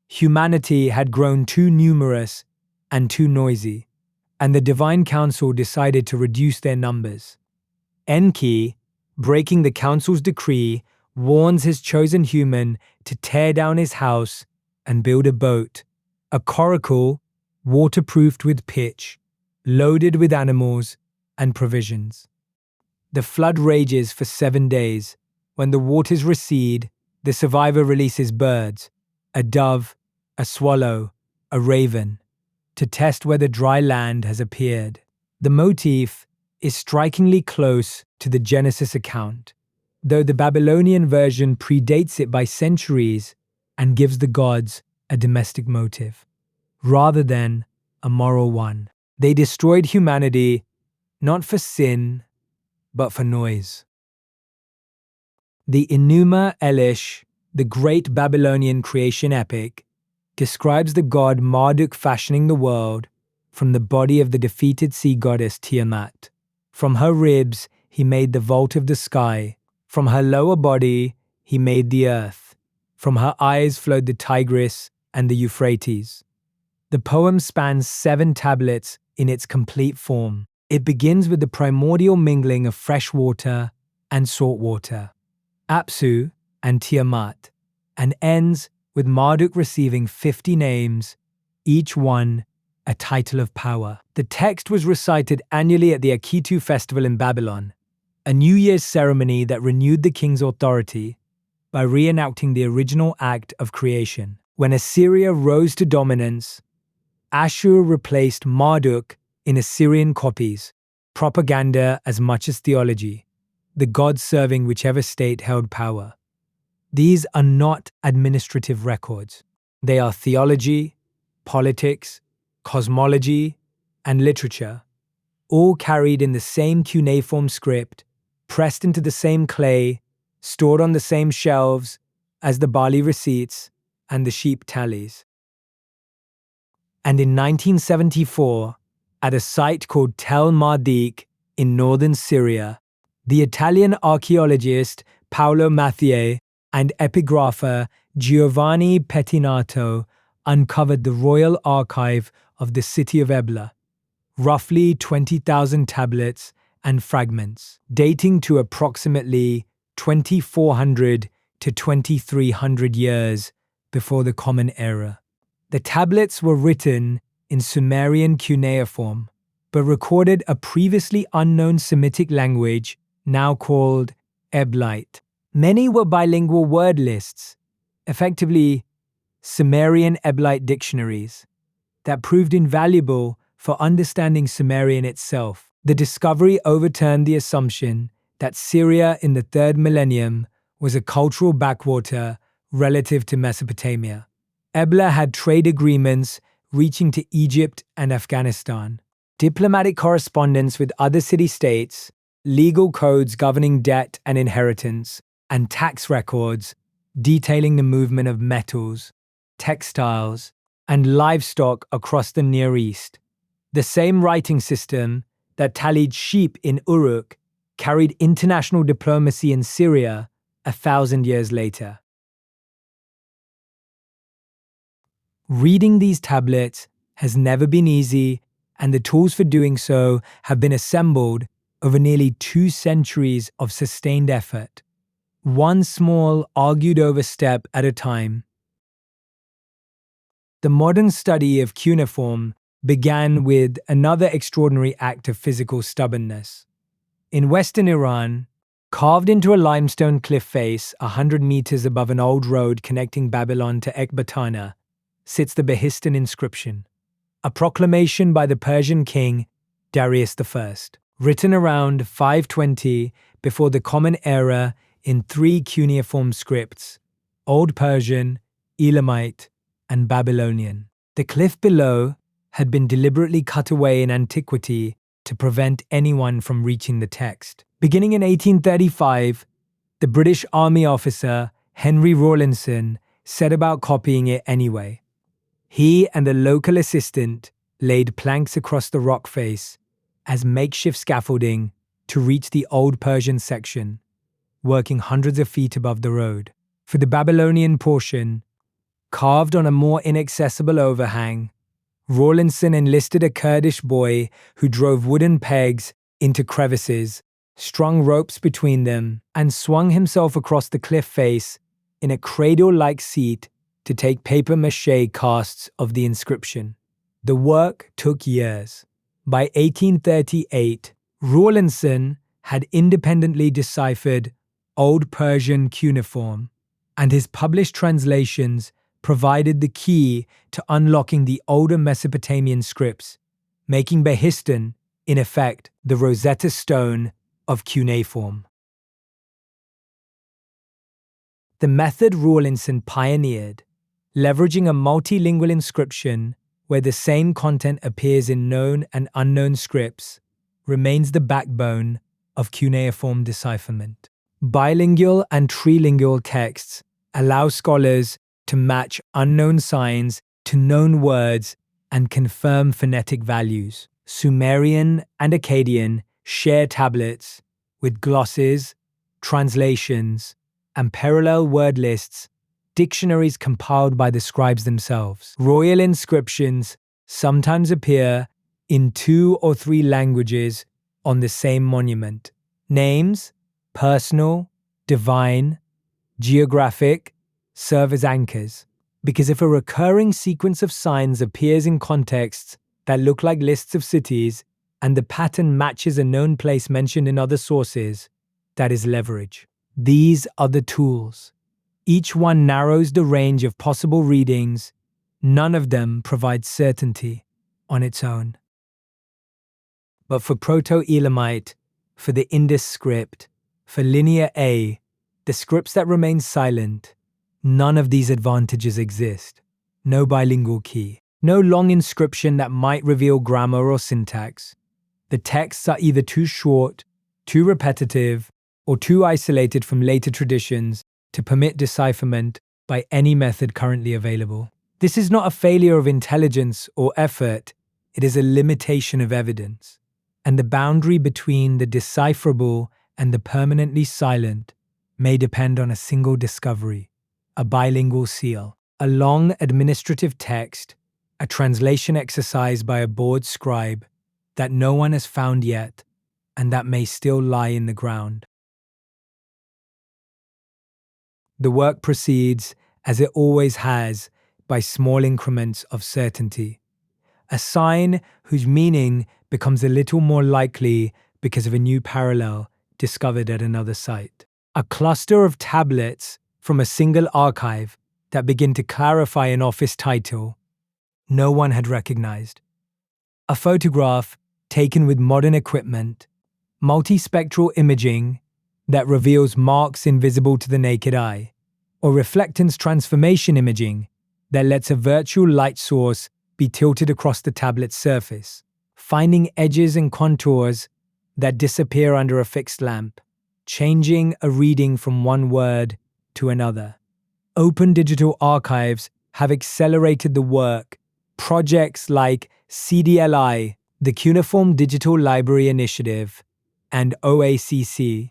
Humanity had grown too numerous and too noisy, and the divine council decided to reduce their numbers. Enki, breaking the council's decree, warns his chosen human to tear down his house and build a boat, a coracle waterproofed with pitch, loaded with animals and provisions. The flood rages for 7 days. When the waters recede, the survivor releases birds, a dove, a swallow, a raven, to test whether dry land has appeared. The motif is strikingly close to the Genesis account, though the Babylonian version predates it by centuries and gives the gods a domestic motive, rather than a moral one. They destroyed humanity not for sin, but for noise. The Enuma Elish, the great Babylonian creation epic, describes the god Marduk fashioning the world from the body of the defeated sea goddess Tiamat. From her ribs, he made the vault of the sky. From her lower body, he made the earth. From her eyes flowed the Tigris and the Euphrates. The poem spans 7 tablets in its complete form. It begins with the primordial mingling of fresh water and salt water, Apsu and Tiamat, and ends with Marduk receiving 50 names, each one a title of power. The text was recited annually at the Akitu festival in Babylon, a New Year's ceremony that renewed the king's authority by reenacting the original act of creation. When Assyria rose to dominance, Ashur replaced Marduk in Assyrian copies, propaganda as much as theology, the gods serving whichever state held power. These are not administrative records. They are theology, politics, cosmology, and literature, all carried in the same cuneiform script, pressed into the same clay, stored on the same shelves as the barley receipts and the sheep tallies. And in 1974, at a site called Tel Mardik in northern Syria, the Italian archaeologist Paolo Mathieu and epigrapher Giovanni Pettinato uncovered the royal archive of the city of Ebla, roughly 20,000 tablets and fragments, dating to approximately 2,400 to 2,300 years before the Common Era. The tablets were written in Sumerian cuneiform, but recorded a previously unknown Semitic language now called Eblite. Many were bilingual word lists, effectively Sumerian Eblite dictionaries, that proved invaluable for understanding Sumerian itself. The discovery overturned the assumption that Syria in the 3rd millennium was a cultural backwater relative to Mesopotamia. Ebla had trade agreements reaching to Egypt and Afghanistan, diplomatic correspondence with other city-states, legal codes governing debt and inheritance, and tax records detailing the movement of metals, textiles, and livestock across the Near East. The same writing system that tallied sheep in Uruk carried international diplomacy in Syria 1,000 years later. Reading these tablets has never been easy, and the tools for doing so have been assembled over nearly 2 centuries of sustained effort, one small, argued-over step at a time. The modern study of cuneiform began with another extraordinary act of physical stubbornness. In Western Iran, Carved into a limestone cliff face 100 meters above an old road connecting Babylon to Ecbatana sits the Behistun inscription, a proclamation by the Persian king Darius I, written around 520 before the Common Era in 3 cuneiform scripts: Old Persian, Elamite, and Babylonian. The cliff below had been deliberately cut away in antiquity to prevent anyone from reaching the text. Beginning in 1835, the British Army officer Henry Rawlinson set about copying it anyway. He and a local assistant laid planks across the rock face as makeshift scaffolding to reach the Old Persian section, working hundreds of feet above the road. For the Babylonian portion, carved on a more inaccessible overhang, Rawlinson enlisted a Kurdish boy who drove wooden pegs into crevices, strung ropes between them, and swung himself across the cliff face in a cradle-like seat to take papier-mâché casts of the inscription. The work took years. By 1838, Rawlinson had independently deciphered Old Persian cuneiform, and his published translations provided the key to unlocking the older Mesopotamian scripts, making Behistun, in effect, the Rosetta Stone of cuneiform. The method Rawlinson pioneered, leveraging a multilingual inscription where the same content appears in known and unknown scripts, remains the backbone of cuneiform decipherment. Bilingual and trilingual texts allow scholars to match unknown signs to known words and confirm phonetic values. Sumerian and Akkadian share tablets with glosses, translations, and parallel word lists, dictionaries compiled by the scribes themselves. Royal inscriptions sometimes appear in 2 or 3 languages on the same monument. Names, personal, divine, geographic, serve as anchors, because if a recurring sequence of signs appears in contexts that look like lists of cities and the pattern matches a known place mentioned in other sources, that is leverage. These are the tools. Each one narrows the range of possible readings. None of them provides certainty on its own. But for Proto-Elamite, for the Indus script, for Linear A, the scripts that remain silent, none of these advantages exist. No bilingual key. No long inscription that might reveal grammar or syntax. The texts are either too short, too repetitive, or too isolated from later traditions to permit decipherment by any method currently available. This is not a failure of intelligence or effort, it is a limitation of evidence. And the boundary between the decipherable and the permanently silent may depend on a single discovery, a bilingual seal, a long administrative text, a translation exercise by a bored scribe that no one has found yet and that may still lie in the ground. The work proceeds, as it always has, by small increments of certainty. A sign whose meaning becomes a little more likely because of a new parallel discovered at another site. A cluster of tablets from a single archive that begin to clarify an office title no one had recognized. A photograph taken with modern equipment, multispectral imaging that reveals marks invisible to the naked eye, or reflectance transformation imaging that lets a virtual light source be tilted across the tablet's surface, finding edges and contours that disappear under a fixed lamp, changing a reading from one word to another. Open digital archives have accelerated the work. Projects like CDLI, the Cuneiform Digital Library Initiative, and OACC,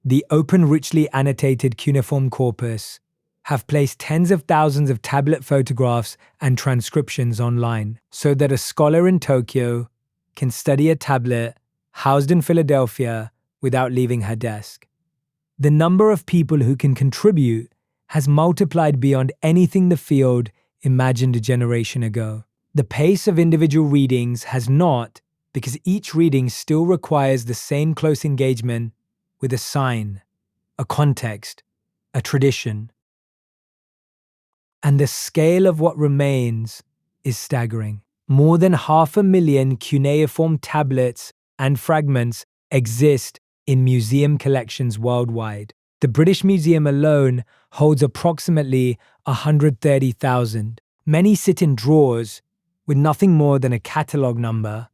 the Open Richly Annotated Cuneiform Corpus, have placed tens of thousands of tablet photographs and transcriptions online so that a scholar in Tokyo can study a tablet housed in Philadelphia without leaving her desk. The number of people who can contribute has multiplied beyond anything the field imagined a generation ago. The pace of individual readings has not, because each reading still requires the same close engagement with a sign, a context, a tradition. And the scale of what remains is staggering. More than 500,000 cuneiform tablets and fragments exist in museum collections worldwide. The British Museum alone holds approximately 130,000. Many sit in drawers with nothing more than a catalogue number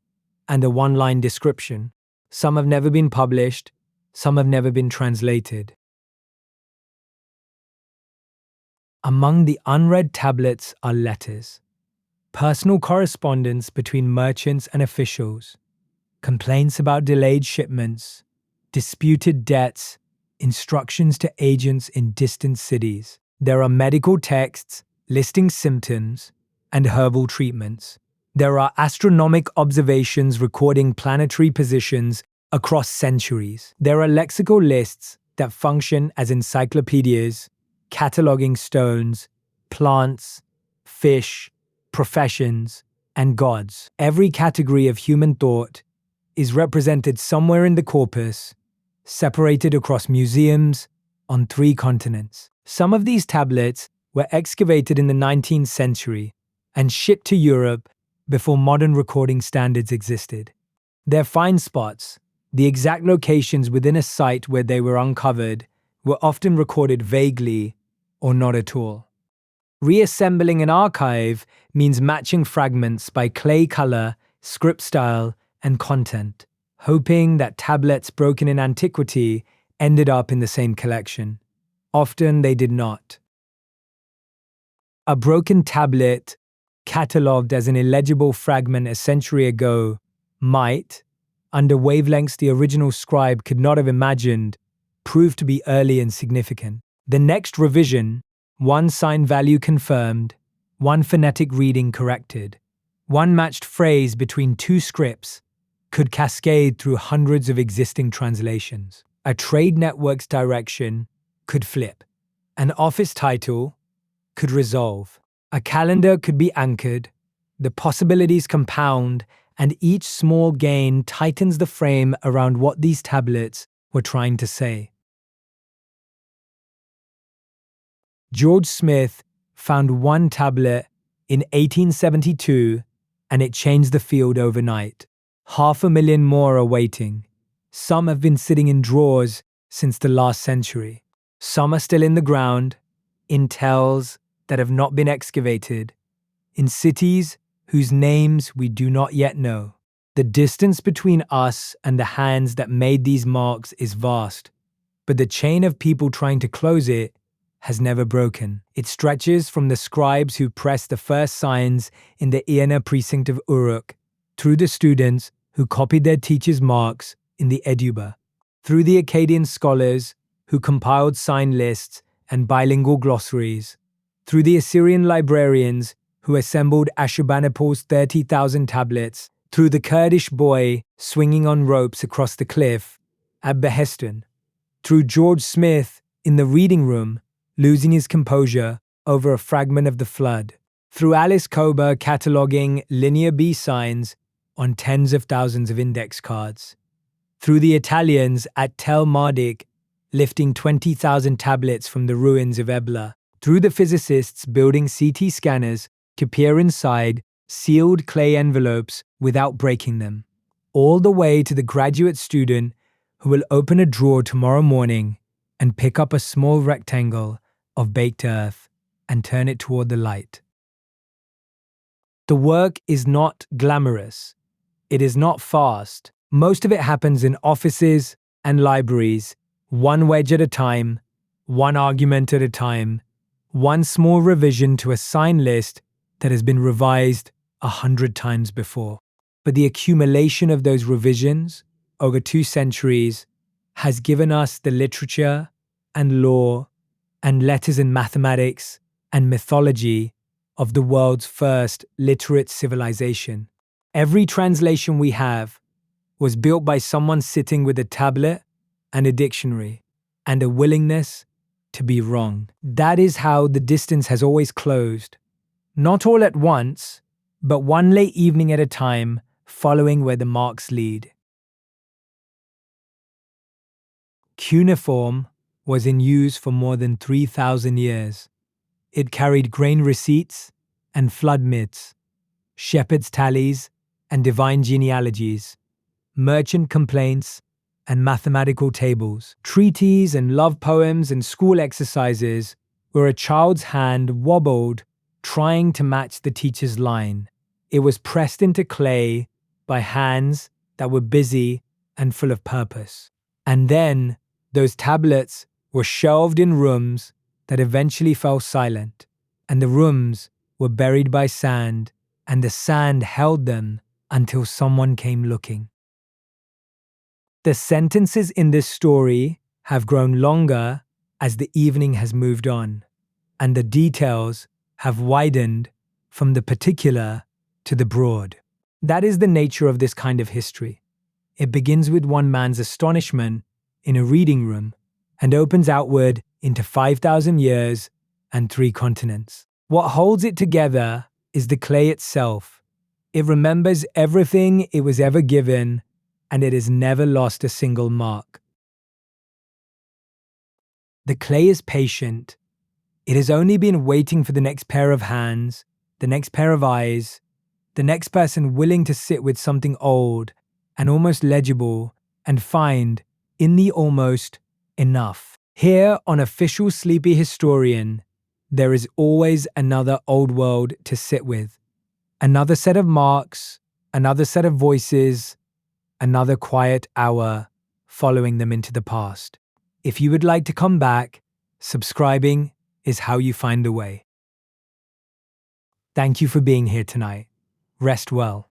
and a one-line description. Some have never been published, some have never been translated. Among the unread tablets are letters, personal correspondence between merchants and officials, complaints about delayed shipments, disputed debts, instructions to agents in distant cities. There are medical texts listing symptoms and herbal treatments. There are astronomic observations recording planetary positions across centuries. There are lexical lists that function as encyclopedias, cataloging stones, plants, fish, professions, and gods. Every category of human thought is represented somewhere in the corpus, separated across museums on 3 continents. Some of these tablets were excavated in the 19th century and shipped to Europe before modern recording standards existed. Their find spots, the exact locations within a site where they were uncovered, were often recorded vaguely or not at all. Reassembling an archive means matching fragments by clay color, script style, and content, hoping that tablets broken in antiquity ended up in the same collection. Often they did not. A broken tablet, catalogued as an illegible fragment a century ago, might, under wavelengths the original scribe could not have imagined, prove to be early and significant. The next revision, one sign value confirmed, one phonetic reading corrected, one matched phrase between 2 scripts, could cascade through hundreds of existing translations. A trade network's direction could flip. An office title could resolve. A calendar could be anchored. The possibilities compound, and each small gain tightens the frame around what these tablets were trying to say. George Smith found one tablet in 1872, and it changed the field overnight. 500,000 more are waiting. Some have been sitting in drawers since the last century. Some are still in the ground, in tells that have not been excavated, in cities whose names we do not yet know. The distance between us and the hands that made these marks is vast, but the chain of people trying to close it has never broken. It stretches from the scribes who pressed the first signs in the Iana precinct of Uruk, through the students who copied their teachers' marks in the Eduba, through the Akkadian scholars who compiled sign lists and bilingual glossaries, through the Assyrian librarians who assembled Ashurbanipal's 30,000 tablets, through the Kurdish boy swinging on ropes across the cliff at Behestan, through George Smith in the reading room losing his composure over a fragment of the flood, through Alice Kober cataloguing linear B signs on tens of thousands of index cards, through the Italians at Tel Mardik lifting 20,000 tablets from the ruins of Ebla, through the physicists building CT scanners to peer inside sealed clay envelopes without breaking them, all the way to the graduate student who will open a drawer tomorrow morning and pick up a small rectangle of baked earth and turn it toward the light. The work is not glamorous. It is not fast. Most of it happens in offices and libraries, one wedge at a time, one argument at a time, one small revision to a sign list that has been revised 100 times before. But the accumulation of those revisions over 2 centuries has given us the literature and law and letters and mathematics and mythology of the world's first literate civilization. Every translation we have was built by someone sitting with a tablet and a dictionary and a willingness to be wrong. That is how the distance has always closed. Not all at once, but one late evening at a time, following where the marks lead. Cuneiform was in use for more than 3,000 years. It carried grain receipts and flood myths, shepherds' tallies and divine genealogies, merchant complaints and mathematical tables, treaties and love poems and school exercises where a child's hand wobbled trying to match the teacher's line. It was pressed into clay by hands that were busy and full of purpose. And then those tablets were shelved in rooms that eventually fell silent, and the rooms were buried by sand, and the sand held them until someone came looking. The sentences in this story have grown longer as the evening has moved on, and the details have widened from the particular to the broad. That is the nature of this kind of history. It begins with one man's astonishment in a reading room and opens outward into 5,000 years and 3 continents. What holds it together is the clay itself. It remembers everything it was ever given, and it has never lost a single mark. The clay is patient. It has only been waiting for the next pair of hands, the next pair of eyes, the next person willing to sit with something old and almost legible and find, in the almost, enough. Here on Official Sleepy Historian, there is always another old world to sit with. Another set of marks, another set of voices, another quiet hour following them into the past. If you would like to come back, subscribing is how you find a way. Thank you for being here tonight. Rest well.